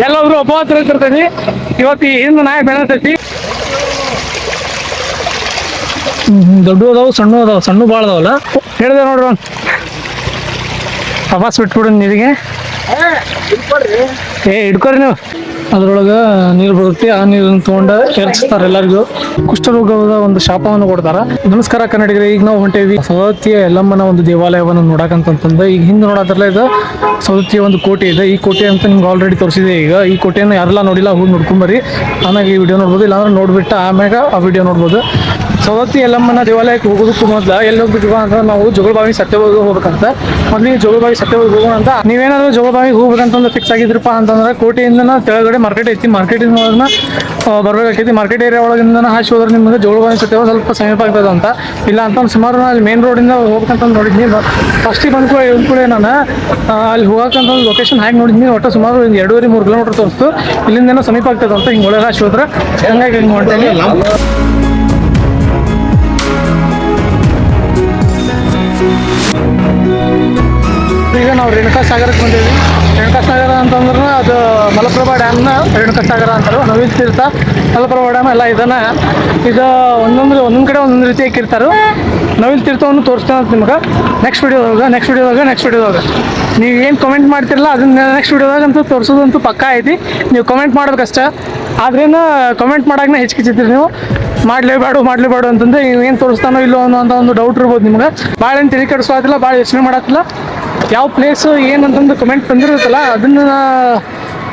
ಎಲ್ಲೊಬ್ರು ಉಪವಾಸ ಇರ್ತಿರ್ತೈತಿ. ಇವತ್ತು ಹಿಂದೆ ನಾಯಿ ಬೆಳತೈತಿ. ದೊಡ್ಡ ಅದಾವು, ಸಣ್ಣ ಅದಾವ. ಸಣ್ಣ ಭಾಳ ಅದಾವಲ್ಲ. ಹೇಳಿದೆ ನೋಡ್ರಿ ಒಂದು ಪ್ರವಾಸ ಬಿಟ್ಬಿಡು ನೀರಿಗೆ. ಹಿಡ್ಕೊರಿ ನೀವು. ಅದ್ರೊಳಗೆ ನೀರು ಬರುತ್ತೆ. ಆ ನೀರನ್ನು ತೊಗೊಂಡು ಎರಚಿಸ್ತಾರೆ ಎಲ್ಲರಿಗೂ. ಕುಷ್ಠರೋಗದ ಒಂದು ಶಾಪವನ್ನು ಕೊಡ್ತಾರ. ನಮಸ್ಕಾರ ಕನ್ನಡಿಗರೇ, ಈಗ ನಾವು ಹೊಂಟೇವಿ ಸವದತ್ತಿಯ ಯಲ್ಲಮ್ಮನ ಒಂದು ದೇವಾಲಯವನ್ನು ನೋಡಕಂತಂದ. ಈಗ ಹಿಂದೆ ನೋಡೋದ್ರಲ್ಲ ಇದು ಸವದತ್ತಿಯ ಒಂದು ಕೋಟೆ ಇದೆ. ಈ ಕೋಟೆ ಅಂತ ನಿಮ್ಗೆ ಆಲ್ರೆಡಿ ತೋರಿಸಿದೆ. ಈಗ ಈ ಕೋಟೆಯನ್ನು ಯಾರೆಲ್ಲ ನೋಡಿಲ್ಲ ಹೋಗಿ ನೋಡ್ಕೊಂಬರಿ. ಆಮ್ಯಾಗ ಈ ವಿಡಿಯೋ ನೋಡ್ಬೋದು, ಇಲ್ಲಾಂದ್ರೆ ನೋಡ್ಬಿಟ್ಟು ಆಮ್ಯಾಗ ಆ ವಿಡಿಯೋ ನೋಡ್ಬೋದು. ಸವದತ್ತಿ ಯಲ್ಲಮ್ಮನ ದೇವಾಲಯಕ್ಕೆ ಹೋಗೋದಕ್ಕೂ ಮೊದಲು ಎಲ್ಲಿ ಹೋಗ್ಬೇಕು ಅಂತ ನಾವು ಜೋಗಲಬಾವಿ ಸತ್ಯವಾಗಿ ಹೋಗ್ಬೇಕಂತ. ಮೊದಲಿಗೆ ಜೋಗಲಬಾವಿ ಸತ್ಯವಾಗಿ ಹೋಗೋಣ ಅಂತ. ನೀವೇನಾದ್ರೂ ಜೋಗಲಬಾವಿಗೆ ಹೋಗ್ಬೇಕಂತಂದು ಫಿಕ್ಸ್ ಆಗಿದ್ರಪ್ಪ ಅಂತಂದ್ರೆ ಕೋಟೆಯಿಂದ ಕೆಳಗಡೆ ಮಾರ್ಕೆಟ್ ಐತಿ. ಮಾರ್ಕೆಟಿಂದ ಒಳಗನ ಬರ್ಬೇಕಾಕೈತಿ. ಮಾರ್ಕೆಟ್ ಏರಿಯಾ ಒಳಗಿಂದ ಹಾಸಿ ಹೋದ್ರೆ ನಿಮಗೆ ಜೋಗಲಬಾವಿ ಸತ್ಯವಾಗಿ ಸ್ವಲ್ಪ ಸಮೀಪ ಆಗ್ತದೆ ಅಂತ. ಇಲ್ಲ ಅಂತ ಸುಮಾರು ಅಲ್ಲಿ ಮೇನ್ ರೋಡಿಂದ ಹೋಗ್ಬೇಕಂತ ನೋಡಿದ್ನಿ. ಫಸ್ಟಿಗೆ ಬಂದ್ಕೂಡೆ ನಾನು ಅಲ್ಲಿ ಹೋಗಕ್ಕಂತ ಲೊಕೇಶನ್ ಹಾಕಿ ನೋಡಿದ್ನಿ. ಒಟ್ಟು ಸುಮಾರು 2.5-3 ಕಿಲೋಮೀಟರ್ ತೋರಿಸ್ತು. ಇಲ್ಲಿಂದ ಸಮೀಪ ಆಗ್ತದೆ ಅಂತ. ಹಿಂಗೆ ಒಳಗೆ ಹಾಸಿ ಹೋದ್ರೆ ಹಂಗಾಗಿ ಹಿಂಗೆ ಹೊಂಟೇನಿ. ಈಗ ನಾವು ರೇಣುಕಾ ಸಾಗರಕ್ಕೆ ಬಂದೇವಿ. ರೇಣುಕಾ ಸಾಗರ ಅಂತಂದ್ರೆ ಅದು ಮಲಪ್ರಭಾ ಡ್ಯಾಮ್ನ ರೇಣುಕಾ ಸಾಗರ ಅಂತಾರೆ. ನವಿಲು ತೀರ್ಥ, ಮಲಪ್ರಭಾ ಡ್ಯಾಮ್ ಎಲ್ಲ ಇದು ಒಂದೊಂದು ಕಡೆ ಒಂದೊಂದು ರೀತಿ ಹಾಕಿರ್ತಾರೆ. ನವಿಲು ತೀರ್ಥವನ್ನು ತೋರಿಸ್ತೇನೆ ಅಂತ ನಿಮ್ಗೆ ನೆಕ್ಸ್ಟ್ ವಿಡಿಯೋದಾಗ. ನೀವು ಏನು ಕಮೆಂಟ್ ಮಾಡ್ತಿರಲ್ಲ ಅದನ್ನ ನೆಕ್ಸ್ಟ್ ವಿಡಿಯೋದಾಗ ಅಂತೂ ತೋರಿಸೋದಂತೂ ಪಕ್ಕಾ ಐತಿ. ನೀವು ಕಮೆಂಟ್ ಮಾಡ್ಬೇಕಷ್ಟೇ. ಆದ್ರೇನು ಕಮೆಂಟ್ ಮಾಡಾಕನೇ ಹೆಚ್ಚಿರ್ತೀರಿ ನೀವು. ಮಾಡಲೇಬೇಡ ಅಂತಂದ್ರೆ ಏನು ತೋರಿಸ್ತಾನೋ ಇಲ್ಲೋ ಅನ್ನೋ ಒಂದು ಡೌಟ್ ಇರ್ಬೋದು ನಿಮ್ಗೆ. ಭಾಳ ಏನು ತಲೆ ಕೆಡಿಸೋದಿಲ್ಲ, ಭಾಳ ಯೋಚನೆ ಮಾಡತ್ತಿಲ್ಲ. ಯಾವ ಪ್ಲೇಸು ಏನಂತಂದು ಕಮೆಂಟ್ ಬಂದಿರುತ್ತಲ್ಲ ಅದನ್ನು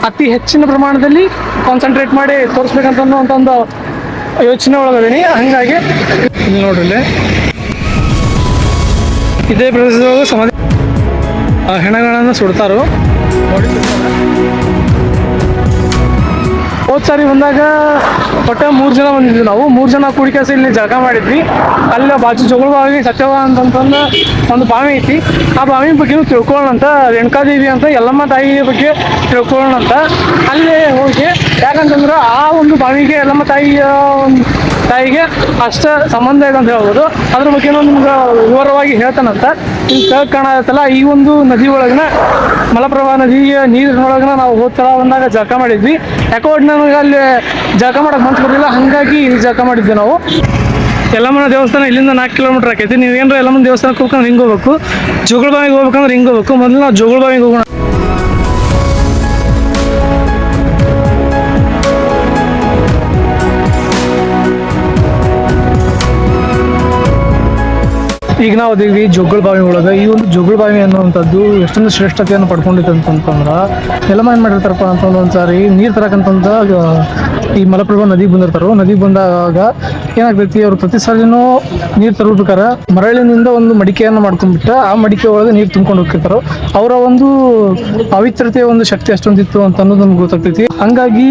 ಅತಿ ಹೆಚ್ಚಿನ ಪ್ರಮಾಣದಲ್ಲಿ ಕಾನ್ಸಂಟ್ರೇಟ್ ಮಾಡಿ ತೋರಿಸ್ಬೇಕಂತ ಒಂದು ಯೋಚನೆ ಒಳಗದೀನಿ. ಹಂಗಾಗಿ ಇಲ್ಲಿ ನೋಡ್ರಿ, ಇದೇ ಪ್ರದೇಶದೊಳಗೆ ಸಮಾಧಿ ಹೆಣಗಳನ್ನು ಸುಡ್ತಾರೋ ನೋಡಿ. ಹೋದ ಸಾರಿ ಬಂದಾಗ ಒಟ್ಟು 3 ಜನ ಬಂದಿದ್ವಿ ನಾವು. 3 ಜನ ಕೂಡಿಕೆಸಿ ಇಲ್ಲಿ ಜಳಕ ಮಾಡಿದ್ವಿ. ಅಲ್ಲಿ ಬಾಜು ಜೋಗಲಬಾವಿ ಸತ್ಯವ ಅಂತಂದು ಒಂದು ಬಾವಿ ಐತಿ. ಆ ಬಾವಿ ಬಗ್ಗೆನೂ ತಿಳ್ಕೊಳ್ಳೋಣ ಅಂತ, ರೇಣುಕಾದೇವಿ ಅಂತ ಯಲ್ಲಮ್ಮ ತಾಯಿ ಬಗ್ಗೆ ತಿಳ್ಕೊಳ್ಳೋಣ ಅಂತ ಅಲ್ಲಿ ಹೋಗಿ. ಯಾಕಂತಂದ್ರೆ ಆ ಒಂದು ಬಾವಿಗೆ ಯಲ್ಲಮ್ಮ ತಾಯಿಗೆ ಅಷ್ಟ ಸಂಬಂಧ ಇದೆ ಅಂತ ಹೇಳ್ಬೋದು. ಅದ್ರ ಬಗ್ಗೆನೂ ನಿಮ್ಗೆ ವಿವರವಾಗಿ ಹೇಳ್ತಾನಂತ. ಇಲ್ಲಿ ಕೆಳಗೆ ಕಾಣತ್ತಲ್ಲ ಈ ಒಂದು ನದಿ ಒಳಗಿನ ಮಲಪ್ರಭಾ ನದಿಯ ನೀರಿನೊಳಗಿನ ನಾವು ಹೋಗ್ತಾ ಬಂದಾಗ ಜಳಕ ಮಾಡಿದ್ವಿ. ಯಾಕೋ ನನಗೆ ಅಲ್ಲಿ ಜಳಕ ಮಾಡಕ್ಕೆ ಮನ್ಸು ಬರಲಿಲ್ಲ, ಹಾಗಾಗಿ ಇಲ್ಲಿ ಜಳಕ ಮಾಡಿದ್ವಿ ನಾವು. ಯಲ್ಲಮ್ಮನ ದೇವಸ್ಥಾನ ಇಲ್ಲಿಂದ 4 ಕಿಲೋಮೀಟರ್ ಆಕೈತಿ. ನೀವೇನಾರ ಯಲ್ಲಮ್ಮನ ದೇವಸ್ಥಾನಕ್ಕೆ ಹೋಗ್ಬೇಕಂದ್ರೆ ಹಿಂಗೆ ಹೋಗ್ಬೇಕು. ಜೋಗಲಬಾವಿಗೆ ಹೋಗ್ಬೇಕಂದ್ರೆ ಹಿಂಗೆ ಹೋಗ್ಬೇಕು. ಮೊದಲು ನಾವು ಜೋಗಲಬಾವಿಗೆ ಹೋಗೋಣ. ಈಗ ನಾವು ಅದೀವಿ ಜೋಗಲಬಾವಿ ಒಳಗೆ. ಈ ಒಂದು ಜೋಗಲಬಾವಿ ಅನ್ನುವಂಥದ್ದು ಎಷ್ಟೊಂದು ಶ್ರೇಷ್ಠತೆಯನ್ನು ಪಡ್ಕೊಂಡಿತ್ತು ಅಂತಂದ್ರೆ ಯಲ್ಲಮ್ಮ ಏನು ಮಾಡಿರ್ತಾರಪ್ಪ ಅಂತಂದು ಒಂದ್ಸಾರಿ ನೀರು ತರಕಂತಂದ ಈ ಮಲಪ್ರಭಾ ನದಿಗೆ ಬಂದಿರ್ತಾರೋ. ನದಿಗೆ ಬಂದಾಗ ಏನಾಗ್ತೈತಿ, ಅವ್ರು ಪ್ರತಿ ಸಾರಿನೂ ನೀರು ತರಬೇಕಾರೆ ಮರಳಿನಿಂದ ಒಂದು ಮಡಿಕೆಯನ್ನು ಮಾಡ್ಕೊಂಡ್ಬಿಟ್ಟು ಆ ಮಡಿಕೆ ಒಳಗೆ ನೀರು ತುಂಬ್ಕೊಂಡು ಹೋಗಿರ್ತಾರೋ. ಅವರ ಒಂದು ಪವಿತ್ರತೆಯ ಒಂದು ಶಕ್ತಿ ಅಷ್ಟೊಂದಿತ್ತು ಅಂತ ಅನ್ನೋದು ನಮ್ಗೆ ಗೊತ್ತಾಗ್ತೈತಿ. ಹಂಗಾಗಿ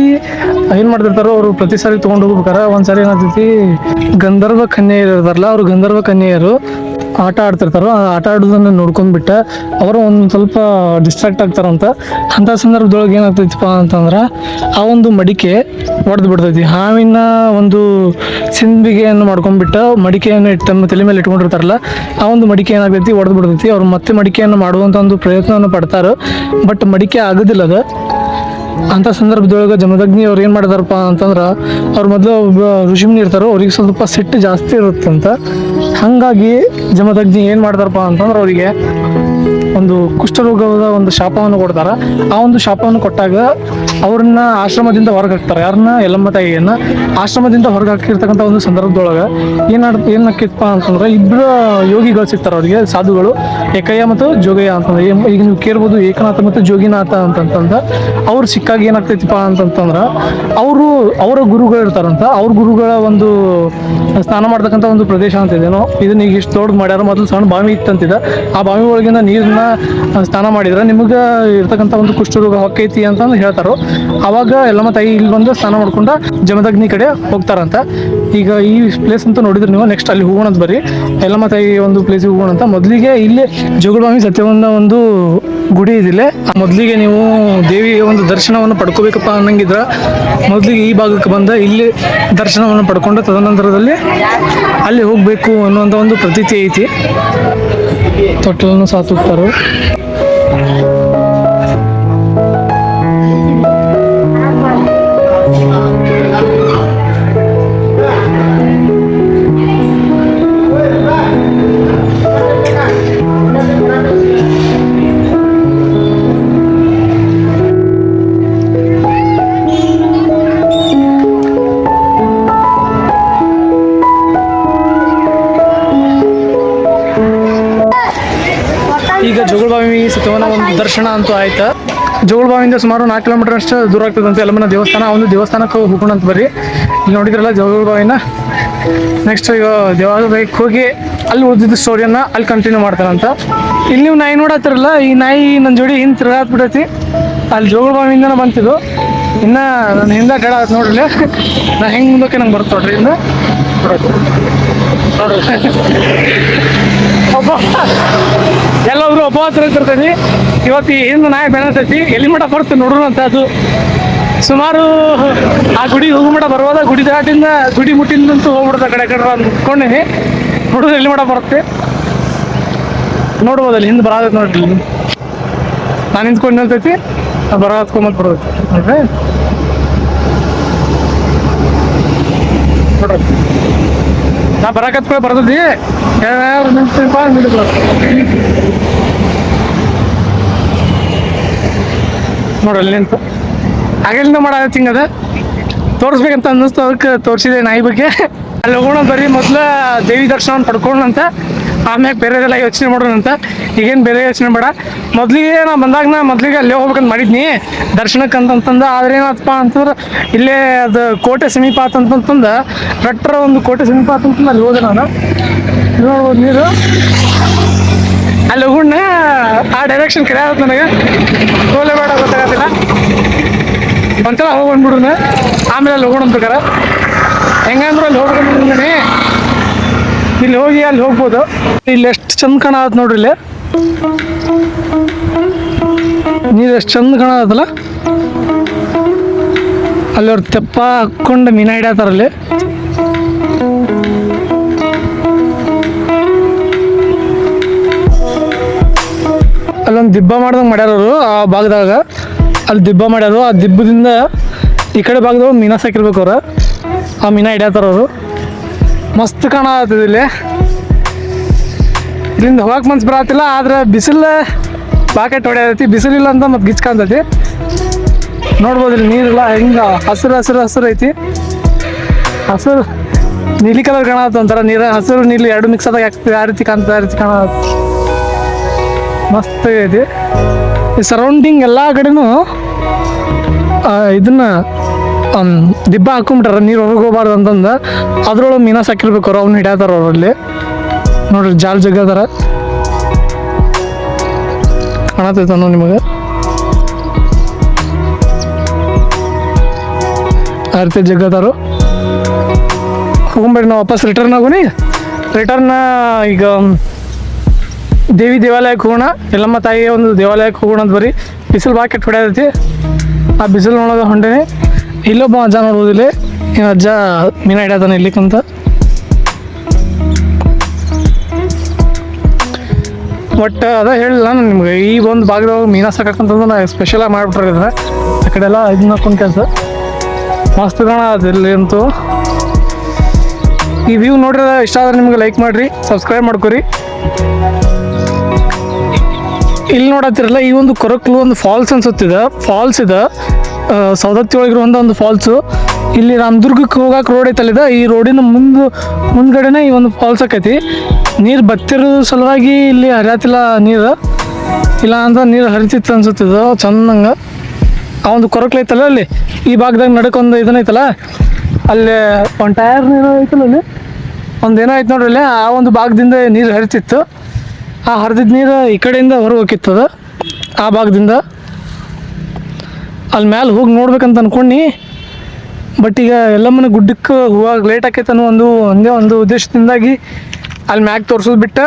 ಏನು ಮಾಡ್ತಿರ್ತಾರೋ ಅವರು ಪ್ರತಿ ಸಾರಿ ತೊಗೊಂಡು ಹೋಗ್ಬೇಕಾರೆ ಒಂದ್ಸಾರಿ ಏನಾಗ್ತೈತಿ, ಗಂಧರ್ವ ಕನ್ಯೆಯರು ಇರ್ತಾರಲ್ಲ, ಅವರು ಗಂಧರ್ವ ಕನ್ಯೆಯರು ಆಟ ಆಡ್ತಿರ್ತಾರೋ. ಆ ಆಟ ಆಡೋದನ್ನು ನೋಡ್ಕೊಂಡ್ಬಿಟ್ಟು ಅವರು ಒಂದು ಸ್ವಲ್ಪ ಡಿಸ್ಟ್ರಾಕ್ಟ್ ಆಗ್ತಾರಂತ. ಅಂಥ ಸಂದರ್ಭದೊಳಗೆ ಏನಾಗ್ತೈತಿಪ್ಪ ಅಂತಂದ್ರೆ ಆ ಒಂದು ಮಡಿಕೆ ಒಡೆದು ಬಿಡ್ತೈತಿ. ಹಾವಿನ ಒಂದು ಸಿಂಬಿಗೆಯನ್ನು ಮಾಡ್ಕೊಂಡ್ಬಿಟ್ಟು ಮಡಿಕೆಯನ್ನು ತಮ್ಮ ತಲೆ ಮೇಲೆ ಇಟ್ಕೊಂಡಿರ್ತಾರಲ್ಲ, ಆ ಒಂದು ಮಡಿಕೆ ಏನಾಗ್ತೈತಿ ಒಡೆದು ಬಿಡ್ತೈತಿ. ಅವ್ರು ಮತ್ತೆ ಮಡಿಕೆಯನ್ನು ಮಾಡುವಂಥ ಒಂದು ಪ್ರಯತ್ನವನ್ನು ಪಡ್ತಾರೆ. ಬಟ್ ಮಡಿಕೆ ಆಗೋದಿಲ್ಲ ಅದು. ಅಂಥ ಸಂದರ್ಭದೊಳಗೆ ಜಮದಗ್ನಿ ಅವ್ರು ಏನು ಮಾಡಿದಾರಪ್ಪ ಅಂತಂದ್ರೆ, ಅವ್ರು ಮೊದಲು ಒಬ್ಬ ಋಷಿಮುನಿ ಇರ್ತಾರೋ, ಅವ್ರಿಗೆ ಸ್ವಲ್ಪ ಸಿಟ್ಟು ಜಾಸ್ತಿ ಇರುತ್ತಂತ. ಹಾಗಾಗಿ ಜಮದಗ್ನಿ ಏನು ಮಾಡ್ತಾರಪ್ಪ ಅಂತಂದ್ರೆ ಅವರಿಗೆ ಒಂದು ಕುಷ್ಠರೋಗದ ಒಂದು ಶಾಪವನ್ನು ಕೊಡ್ತಾರೆ. ಆ ಒಂದು ಶಾಪವನ್ನು ಕೊಟ್ಟಾಗ ಅವ್ರನ್ನ ಆಶ್ರಮದಿಂದ ಹೊರಗೆ ಹಾಕ್ತಾರೆ. ಯಾರನ್ನ, ಯಲ್ಲಮ್ಮ ತಾಯಿಯನ್ನು ಆಶ್ರಮದಿಂದ ಹೊರಗೆ ಹಾಕಿರ್ತಕ್ಕಂಥ ಒಂದು ಸಂದರ್ಭದೊಳಗೆ ಏನಾಕಿತ್ತಪ್ಪ ಅಂತಂದ್ರೆ 2 ಯೋಗಿಗಳು ಸಿಗ್ತಾರೆ ಅವ್ರಿಗೆ, ಸಾಧುಗಳು, ಏಕಯ್ಯ ಮತ್ತು ಜೋಗಯ್ಯ ಅಂತಂದ್ರೆ. ಈಗ ನೀವು ಕೇಳ್ಬೋದು ಏಕನಾಥ ಮತ್ತು ಜೋಗಿನಾಥ ಅಂತಂತಂದ. ಅವ್ರು ಸಿಕ್ಕಾಗ ಏನಾಗ್ತೈತಿಪ್ಪ ಅಂತಂತಂದ್ರೆ ಅವರ ಗುರುಗಳು ಇರ್ತಾರಂತ. ಅವ್ರ ಗುರುಗಳ ಒಂದು ಸ್ನಾನ ಮಾಡ್ತಕ್ಕಂಥ ಒಂದು ಪ್ರದೇಶ ಅಂತ ಇದೇನೋ. ಇದನ್ನ ಈಗ ಇಷ್ಟು ದೊಡ್ಡ ಮಾಡ್ಯಾರ. ಮೊದಲು ಸಣ್ಣ ಬಾವಿ ಇತ್ತಂತಿದೆ. ಆ ಬಾವಿ ಒಳಗಿಂದ ನೀರನ್ನ ಸ್ನಾನ ಮಾಡಿದ್ರೆ ನಿಮಗೆ ಇರ್ತಕ್ಕಂಥ ಒಂದು ಕುಷ್ಠರೋಗ ಹೊಕ್ಕೈತಿ ಅಂತಂದು ಹೇಳ್ತಾರೋ. ಅವಾಗ ಯಲ್ಲಮ್ಮ ತಾಯಿ ಇಲ್ಲಿ ಬಂದು ಸ್ನಾನ ಮಾಡ್ಕೊಂಡು ಜಮದಗ್ನಿ ಕಡೆ ಹೋಗ್ತಾರಂತ. ಈಗ ಈ ಪ್ಲೇಸ್ ಅಂತ ನೋಡಿದ್ರೆ ನೀವು ನೆಕ್ಸ್ಟ್ ಅಲ್ಲಿ ಹೋಗೋಣ ಅಂತ ಬರ್ರಿ. ಯಲ್ಲಮ್ಮ ತಾಯಿ ಒಂದು ಪ್ಲೇಸಿಗೆ ಹೋಗೋಣ ಅಂತ. ಮೊದಲಿಗೆ ಇಲ್ಲಿ ಜೋಗಲಬಾವಿ ಸತ್ಯವನ್ನ ಒಂದು ಗುಡಿ ಇದಿಲ್ಲ. ಮೊದಲಿಗೆ ನೀವು ದೇವಿಯ ಒಂದು ದರ್ಶನವನ್ನು ಪಡ್ಕೋಬೇಕಪ್ಪ ಅನ್ನಂಗಿದ್ರೆ ಮೊದಲಿಗೆ ಈ ಭಾಗಕ್ಕೆ ಬಂದ ಇಲ್ಲಿ ದರ್ಶನವನ್ನು ಪಡ್ಕೊಂಡು ತದನಂತರದಲ್ಲಿ ಅಲ್ಲಿ ಹೋಗಬೇಕು ಅನ್ನುವಂಥ ಒಂದು ಪ್ರತೀತಿ ಐತಿ. ತೊಟ್ಟಲನ್ನು ಸಾತುತ್ತಾರೆ. ದರ್ಶನ ಅಂತೂ ಆಯ್ತು. ಜೋಗುಳ ಬಾವಿಯಿಂದ ಸುಮಾರು 4 ಕಿಲೋಮೀಟರ್ ಅಷ್ಟು ದೂರ ಆಗ್ತದಂತೆ ಯಲ್ಲಮ್ಮನ ದೇವಸ್ಥಾನ. ಆ ಒಂದು ದೇವಸ್ಥಾನಕ್ಕೆ ಹೋಗೋಣ ಅಂತ ಬರ್ರಿ. ಇಲ್ಲಿ ನೋಡಿದ್ರಲ್ಲ ಜೋಗುಳ ಬಾವಿನ. ನೆಕ್ಸ್ಟ್ ಈಗ ದೇವಾಲಯಕ್ಕೆ ಹೋಗಿ ಅಲ್ಲಿ ಉಳಿದಿದ್ದ ಸ್ಟೋರಿಯನ್ನು ಅಲ್ಲಿ ಕಂಟಿನ್ಯೂ ಮಾಡ್ತಾರಂತ. ಇಲ್ಲಿ ನೀವು ನಾಯಿ ನೋಡತ್ತಿರಲ್ಲ, ಈ ನಾಯಿ ನನ್ನ ಜೋಡಿ ಹಿಂದೆ ತಿರುಗಾತ್ಬಿಟ್ಟೈತಿ. ಅಲ್ಲಿ ಜೋಗುಳ ಬಾವಿಯಿಂದನೇ ಬಂತಿದ್ದು. ಇನ್ನು ನಾನು ಹಿಂದೆ ಅಡ್ಡಾಡ ನೋಡ್ರಿ, ನಾ ಹೆಂಗೆ ಮುಂದಕ್ಕೆ ನಂಗೆ ಬರುತ್ತೆ ನೋಡ್ರಿ ಇನ್ನು ಒಬ್ಬ ಎಲ್ಲೊಬ್ರು ಒಬ್ಬ ಹತ್ರ ಇರ್ತಿರ್ತೈತಿ. ಇವತ್ತು ಹಿಂದೆ ನಾಯಿ ಬೆನತೈತಿ, ಎಲ್ಲಿ ಮಠ ಬರುತ್ತೆ ನೋಡ್ರು ಅಂತ. ಅದು ಸುಮಾರು ಆ ಗುಡಿ ಹೋಗೋ ಮಠ ಬರ್ಬೋದ, ಗುಡಿ ದಾಟಿಂದ ಗುಡಿ ಮುಟ್ಟಿಂದಂತೂ ಹೋಗ್ಬಿಡುತ್ತೆ. ಕಡೆ ಕಡೆ ಅಂದ್ಕೊಂಡೇನಿ, ನೋಡಿದ್ರೆ ಎಲ್ಲಿ ಮಠ ಬರುತ್ತೆ ನೋಡ್ಬೋದು. ಅಲ್ಲಿ ಹಿಂದೆ ಬರೋದೈತಿ ನೋಡ್ರಿ. ನಾನು ನಿಂತ್ಕೊಂಡು ನಿಲ್ತೈತಿ, ಬರೋ ಹತ್ಕೊಂಬಂದು ಬರೋದೈತಿ ನೋಡ್ರಿ. ನೋಡ್ರಿ ನಾ ಬರಕತ್ಕೊಳ್ಳಿ ಬರ್ತೈತಿ. ನೋಡ್ರಿ ಅಲ್ಲಿ ನಿಂತು ಹಾಗೆಲ್ಲ ಮಾಡಾಕತ್ತಿ. ಹಿಂಗದ ತೋರಿಸ್ಬೇಕಂತ ಅನ್ನಿಸ್ತು, ಅದಕ್ಕೆ ತೋರಿಸಿದೆ ನಾಯಿ ಬಗ್ಗೆ. ಅಲ್ಲಿ ಹೋಗೋಣ ಬರ್ರಿ. ಮೊದಲು ದೇವಿ ದರ್ಶನ ಪಡ್ಕೊಳ್ಳೋಣಂತ, ಆಮ್ಯಾಗ ಬೇರೆದೆಲ್ಲ ಯೋಚನೆ ಮಾಡೋಣಂತ. ಈಗೇನು ಬೇರೆ ಯೋಚನೆ ಬೇಡ. ಮೊದಲಿಗೆ ನಾ ಬಂದಾಗ ಮೊದಲಿಗೆ ಅಲ್ಲೇ ಹೋಗ್ಬೇಕಂತ ಮಾಡಿದ್ನಿ ದರ್ಶನಕ್ಕಂತಂದು. ಆದ್ರೆ ಏನಪ್ಪ ಅಂತಂದ್ರೆ ಇಲ್ಲೇ ಅದು ಕೋಟೆ ಸಮೀಪ ಆತಂತಂದು ರಟ್ರ ಒಂದು ಕೋಟೆ ಸಮೀಪ ಆತಂತಂದು ಅಲ್ಲಿ ಹೋದೆ ನಾನು. ನೋಡ್ಬೋದು ನೀರು ಅಲ್ಲಿ ಹೋಗೋಣ. ಆ ಡೈರೆಕ್ಷನ್ ಕರೆ ಆಗುತ್ತೆ ನನಗೆ, ಹೋಲೇ ಬೇಡ ಗೊತ್ತಾಗತ್ತಿಲ್ಲ. ಒಂದ್ಸಲ ಹೋಗ್ಬಿಡ್ಬಿಡ್ನ, ಆಮೇಲೆ ಅಲ್ಲಿ ಹೋಗೋಣ ಪ್ರಕಾರ. ಹೆಂಗಂದ್ರೆ ಅಲ್ಲಿ ಹೋಗ್ಬಿಡ್ತೀನಿ, ಇಲ್ಲಿ ಹೋಗಿ ಅಲ್ಲಿ ಹೋಗ್ಬೋದು. ಇಲ್ಲಿ ಎಷ್ಟು ಚಂದ ಕಾಣತ್ ನೋಡ್ರಿ. ಇಲ್ಲಿ ನೀರು ಎಷ್ಟು ಚಂದ ಕಾಣತ್ತಲ್ಲ. ಅಲ್ಲಿ ಅವ್ರು ತೆಪ್ಪ ಹಾಕ್ಕೊಂಡು ಮೀನ ಹಿಡಿಯತ್ತಾರಲ್ಲಿ. ಅಲ್ಲೊಂದು ದಿಬ್ಬ ಮಾಡ್ದಂಗೆ ಮಾಡ್ಯಾರವರು ಆ ಭಾಗದಾಗ. ಅಲ್ಲಿ ದಿಬ್ಬ ಮಾಡ್ಯಾರು. ಆ ದಿಬ್ಬದಿಂದ ಈ ಕಡೆ ಭಾಗದಾಗ ಮೀನ ಸಾಕಿರ್ಬೇಕು ಅವ್ರು. ಆ ಮೀನ ಹಿಡಿಯತ್ತಾರವರು. ಮಸ್ತ್ ಕಾಣತ್ತದ ಇಲ್ಲಿ. ಇಲ್ಲಿಂದ ಹೋಗಕ್ಕೆ ಮನ್ಸು ಬರತ್ತಿಲ್ಲ, ಆದ್ರೆ ಬಿಸಿಲು ಬಾಕೆಟ್ ಹೊಡೆಯತೈತಿ. ಬಿಸಿಲಿಲ್ಲ ಅಂತ ಮತ್ತೆ ಗಿಚ್ಕಾಂತೈತಿ. ನೋಡ್ಬೋದು ಇಲ್ಲಿ ನೀರೆಲ್ಲ ಹೆಂಗೆ ಹಸಿರು ಹಸಿರು ಹಸಿರು ಐತಿ. ಹಸಿರು ನೀಲಿ ಕಲರ್ ಕಾಣತ್ತ, ಒಂಥರ ನೀರು ಹಸಿರು ನೀಲಿ ಎರಡು ಮಿಕ್ಸ್ ಆದಾಗ ಆಗ್ತದೆ. ಆ ರೀತಿ ಕಾಣ್ತದೆ, ಆ ರೀತಿ ಕಾಣ ಮಸ್ತ್ ಐತಿ. ಈ ಸರೌಂಡಿಂಗ್ ಎಲ್ಲ ಕಡೆನೂ ಇದನ್ನ ದಿಬ್ಬ ಹಾಕೊಂಬಿಟ್ಟಾರ, ನೀರು ಹೊರಗೆ ಹೋಗ್ಬಾರ್ದು ಅಂತಂದು. ಅದ್ರೊಳಗೆ ಮೀನ ಸಾಕಿರ್ಬೇಕು ಅವ್ರು, ಅವ್ನು ಹಿಡಿಯತ್ತಾರ ಅವರಲ್ಲಿ. ನೋಡ್ರಿ ಜಾಲ್ ಜಗ್ಗದಾರ ಕಾಣತೈತನೋ ನಿಮಗೆ. ಆ ರೀತಿ ಜಗ್ಗದಾರು. ಹೋಗ್ಬೇಡಿ, ನಾವು ವಾಪಸ್ ರಿಟರ್ನ್ ಆಗೋನಿ. ರಿಟರ್ನ್ ಈಗ ದೇವಿ ದೇವಾಲಯಕ್ಕೆ ಹೋಗೋಣ, ಯಲ್ಲಮ್ಮ ತಾಯಿಯ ಒಂದು ದೇವಾಲಯಕ್ಕೆ ಹೋಗೋಣ ಅಂತ ಬರೀ. ಬಿಸಿಲು ಭಾಳ ಕೆಟ್ಟ ಹೊಡೆಯತೈತಿ. ಆ ಬಿಸಿಲು ನೋಡೋದು ಹೊಂಟೇನಿ. ಇಲ್ಲೊಬ್ಬ ಅಜ್ಜ ನೋಡ್ಬೋದು. ಇಲ್ಲಿ ಅಜ್ಜ ಮೀನ ಹಿಡಿಯತಾನೆ ಇಲ್ಲಿಕ್ಕಂತ. ಬಟ್ ಅದ ಹೇಳಿಲ್ಲ ನಾನು ನಿಮ್ಗೆ, ಈ ಒಂದು ಭಾಗದಾಗ ಮೀನ ಸಾಕಂತಂದ್ರೆ ನಾ ಸ್ಪೆಷಲಾಗಿ ಮಾಡಿಬಿಟ್ರೆ ಆ ಕಡೆ ಎಲ್ಲ ಇದನ್ನ ಹಾಕೊಂಡು ಕೆಲಸ ಮಸ್ತ್ ಕಾಣತ್ತೆ ಇಲ್ಲಿ ಅಂತೂ. ಈ ವ್ಯೂ ನೋಡ್ರಿ ಇಷ್ಟ ಆದ್ರೆ ನಿಮ್ಗೆ ಲೈಕ್ ಮಾಡಿರಿ, ಸಬ್ಸ್ಕ್ರೈಬ್ ಮಾಡ್ಕೊರಿ. ಇಲ್ಲಿ ನೋಡತ್ತಿರಲ್ಲ, ಈ ಒಂದು ಕೊರಕ್ಲು ಒಂದು ಫಾಲ್ಸ್ ಅನ್ಸುತ್ತಿದೆ. ಫಾಲ್ಸ್ ಇದೆ, ಸೌದತ್ತಿ ಒಳಗಿರುವಂಥ ಒಂದು ಫಾಲ್ಸು. ಇಲ್ಲಿ ರಾಮದುರ್ಗಕ್ಕೆ ಹೋಗಕ್ಕೆ ರೋಡ್ ಐತಲ್ಲಿದೆ. ಈ ರೋಡಿನ ಮುಂದ್ಗಡೆನೇ ಈ ಒಂದು ಫಾಲ್ಸ್ ಆಕೈತಿ. ನೀರು ಬತ್ತಿರೋ ಸಲುವಾಗಿ ಇಲ್ಲಿ ಹರಿಯತ್ತಿಲ್ಲ ನೀರು. ಇಲ್ಲ ಅಂತ ನೀರು ಹರಿತಿತ್ತು ಅನ್ಸುತ್ತಿದ್ದು ಚಂದಂಗೆ. ಆ ಒಂದು ಕೊರಕ್ಲು ಐತಲ್ಲ ಅಲ್ಲಿ, ಈ ಭಾಗದಾಗ ನಡಕೊಂದು ಇದನ್ನೈತಲ್ಲ, ಅಲ್ಲಿ ಒಂದು ಟೈರ್ ನೀರು ಐತಲ್ಲ, ಅಲ್ಲಿ ಒಂದು ಏನೋ ಐತೆ ನೋಡ್ರಿ. ಅಲ್ಲಿ ಆ ಒಂದು ಭಾಗದಿಂದ ನೀರು ಹರಿತಿತ್ತು. ಆ ಹರಿದಿದ್ದ ನೀರು ಈ ಕಡೆಯಿಂದ ಹೊರಗೆ ಹೋಗಿತ್ತದ ಆ ಭಾಗದಿಂದ. ಅಲ್ಲಿ ಮ್ಯಾಲೆ ಹೋಗಿ ನೋಡ್ಬೇಕಂತ ಅನ್ಕೊಂಡು. ಬಟ್ ಈಗ ಯಲ್ಲಮ್ಮನ ಗುಡ್ಡಕ್ಕೆ ಹೋಗಾಗ ಲೇಟ್ ಆಕೈತೆ ಅನ್ನೋ ಒಂದೇ ಒಂದು ಉದ್ದೇಶದಿಂದಾಗಿ ಅಲ್ಲಿ ಮ್ಯಾಗ್ ತೋರಿಸೋದು ಬಿಟ್ಟು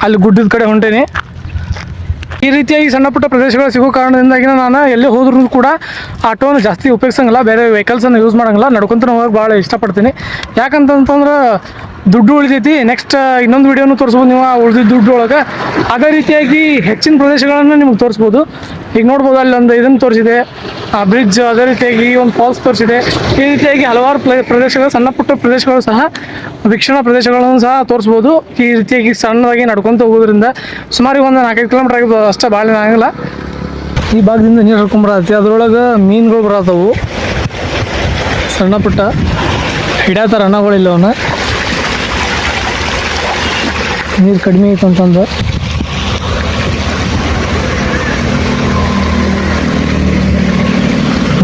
ಅಲ್ಲಿ ಗುಡ್ಡದ ಕಡೆ ಹೊಂಟೇನಿ. ಈ ರೀತಿಯಾಗಿ ಸಣ್ಣ ಪುಟ್ಟ ಪ್ರದೇಶಗಳು ಸಿಗೋ ಕಾರಣದಿಂದಾಗಿ ನಾನು ಎಲ್ಲೇ ಹೋದ್ರೂ ಕೂಡ ಆಟೋನ ಜಾಸ್ತಿ ಉಪಯೋಗಿಸಂಗಿಲ್ಲ, ಬೇರೆ ವೆಹಿಕಲ್ಸನ್ನು ಯೂಸ್ ಮಾಡೋಂಗಿಲ್ಲ. ನಡ್ಕೊತ ಹೋಗೋಕೆ ಭಾಳ ಇಷ್ಟಪಡ್ತೀನಿ. ಯಾಕಂತಂದ್ರೆ ದುಡ್ಡು ಉಳಿತೈತಿ. ನೆಕ್ಸ್ಟ್ ಇನ್ನೊಂದು ವೀಡಿಯೋನು ತೋರಿಸ್ಬೋದು ನೀವು ಉಳಿದಿದ್ದ ದುಡ್ಡು ಒಳಗೆ. ಅದೇ ರೀತಿಯಾಗಿ ಹೆಚ್ಚಿನ ಪ್ರದೇಶಗಳನ್ನು ನಿಮ್ಗೆ ತೋರಿಸ್ಬೋದು. ಈಗ ನೋಡ್ಬೋದು ಅಲ್ಲಿ ಒಂದು ಇದನ್ನು ತೋರಿಸಿದೆ, ಆ ಬ್ರಿಡ್ಜ್. ಅದೇ ರೀತಿಯಾಗಿ ಈ ಒಂದು ಫಾಲ್ಸ್ ತೋರಿಸಿದೆ. ಈ ರೀತಿಯಾಗಿ ಹಲವಾರು ಪ್ರದೇಶಗಳು, ಸಣ್ಣ ಪುಟ್ಟ ಪ್ರದೇಶಗಳು ಸಹ, ವೀಕ್ಷಣಾ ಪ್ರದೇಶಗಳನ್ನು ಸಹ ತೋರಿಸ್ಬೋದು. ಈ ರೀತಿಯಾಗಿ ಸಣ್ಣದಾಗಿ ನಡ್ಕೊತ ಹೋಗೋದ್ರಿಂದ ಸುಮಾರು ಒಂದು 4-5 ಕಿಲೋಮೀಟರ್ ಆಗಿರ್ಬೋದು, ಅಷ್ಟೇ ಭಾಳ ಆಗಿಲ್ಲ. ಈ ಭಾಗದಿಂದ ನೀರು ಹರ್ಕೊಂಬರತ್ತೆ. ಅದ್ರೊಳಗೆ ಮೀನುಗಳು ಬರತ್ತವು, ಸಣ್ಣ ಪುಟ್ಟ ಹಿಡಿಯತ್ತಾರ ಅನ್ನಗಳಿಲ್ಲ. ಅವನ್ನ ನೀರು ಕಡಿಮೆ ಐತೆ ಅಂತಂದು